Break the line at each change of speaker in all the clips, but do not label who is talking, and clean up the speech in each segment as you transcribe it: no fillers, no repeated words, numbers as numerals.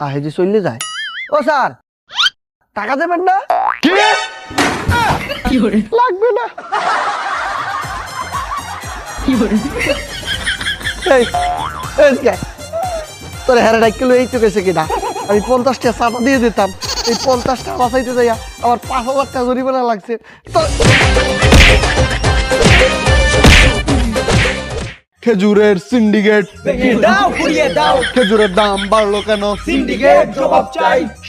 আহে যে চললে যায়। ও স্যার, টাকা দেবেন না?
কি
লাগবে না। তোর হেরা ডাক্কিল এই তো গেছে কিনা, আমি 50টা চাপা দিয়ে দিতাম। এই 50টা বাঁচাইতে যাইয়া আমার 5,000 টাকা জরিমানা লাগছে।
খেজুরের সিন্ডিকেট, খেজুরের দাম বাড়লো কেন?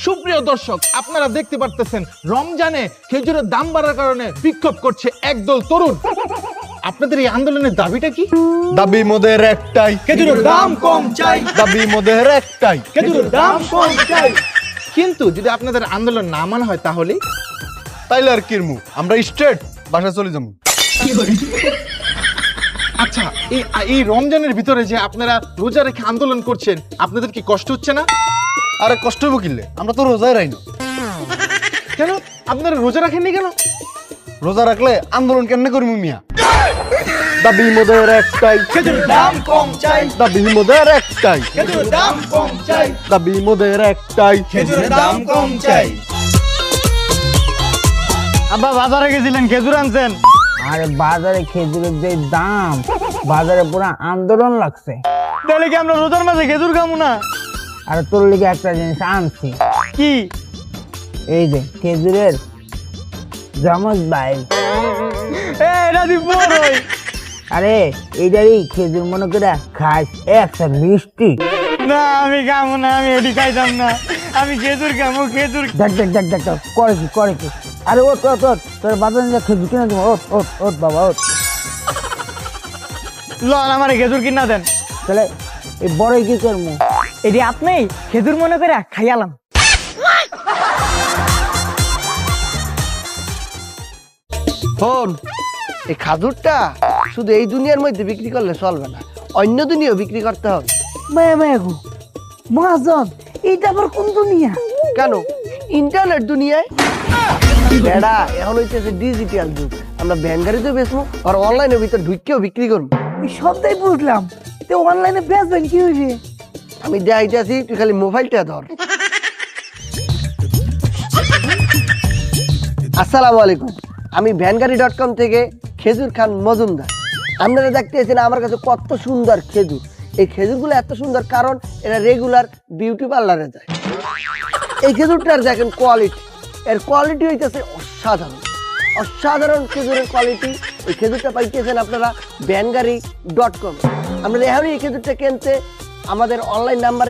সুপ্রিয় দর্শক, আপনারা দেখতে পারতেছেন রমজানে খেজুরের দাম বাড়ার কারণে বিক্ষোভ করছে একদল তরুণ। আপনাদের এই আন্দোলনের দাবিটা কি?
দাবি মোদের একটাই,
খেজুরের দাম কম চাই,
দাবি মোদের একটাই।
খেজুরের দাম কম চাই।
কিন্তু যদি আপনাদের আন্দোলন না মানা হয় তাহলে
তাইলে আর কিরমু, আমরা স্ট্রেট বাসা চলে যাবো।
আচ্ছা, এই রমজানের ভিতরে যে আপনারা রোজা রেখে আন্দোলন করছেন, আপনাদের কি কষ্ট হচ্ছে না?
আরে কষ্ট হবো কিনলে, আমরা তো রোজাই রাই না।
কেন আপনারা রোজা রাখেননি কেন?
রোজা রাখলে আন্দোলন কেমনে করবো মিয়া? দাবি মোদের একটাই,
খেজুরের দাম কম চাই,
দাবি মোদের একটাই,
খেজুরের দাম কম চাই,
দাবি মোদের একটাই।
খেজুরের দাম কম চাই।
আব্বা বাজারে গেছিলেন, খেজুর আনছেন?
আরে বাজারে খেজুরের যে দাম, বাজারে পুরো আন্দোলন লাগছে।
তাহলে কি আমরা রোজার মাঝে খেজুর খাবো না?
আর তোর লিগে একটা জিনিস আনছি,
কি?
এই যে খেজুরের জমজ ভাই।
এটা দিব ওই।
আরে এইটারই খেজুর মনে করে খাস, একটা মিষ্টি।
না আমি খাবো না, আমি এটি খাইতাম না, আমি খেজুর খাবো, খেজুর।
দেখ দেখ দেখ দেখ দেখ, করে কি? আরে ওট ওট ওট, তোর বাজারে যা খেজুর কিনে দেবো। ওট ওট ওট বাবা ওট।
লন আমার খেজুর কিনা দেন।
তাহলে এই বড় কি করবো?
এটি আপনি খেজুর মনে করে খাইয়ালাম।
শোন, এই খাজুরটা শুধু এই দুনিয়ার মধ্যে বিক্রি করলে চলবে না, অন্য দুনিয়াও বিক্রি করতে হবে।
মায়া মায়া গো মহাজন, এইটা আবার কোন দুনিয়া?
কেন? ইন্টারনেট দুনিয়ায়। বেড়া, এখন হইতেছে ডিজিটাল যুগ। আমরা ভ্যান গাড়িতেও বেচবো আর অনলাইনের ভিতর ঢুকেও বিক্রি করবো।
এই সবটাই বুঝলাম, তো অনলাইনে বেচবেন কি হয়েছে?
আমি দেখাইতেছি, তুই খালি মোবাইলটা ধর। আসসালামু আলাইকুম, আমি ভ্যানগাড়ি.com থেকে খেজুর খান মজুমদার। আপনারা দেখতেছেন আমার কাছে কত সুন্দর খেজুর। এই খেজুরগুলো এত সুন্দর কারণ এরা রেগুলার বিউটি পার্লারে যায়। এই খেজুরটার দেখেন কোয়ালিটি, এর কোয়ালিটি হইতেছে অসাধারণ, অসাধারণ খেজুরের কোয়ালিটি। এই খেজুরটা পাইতেছেন আপনারা ভ্যানগাড়ি.com। আপনারা এখনই এই খেজুরটা কিনতে আমাদের অনলাইন নাম্বার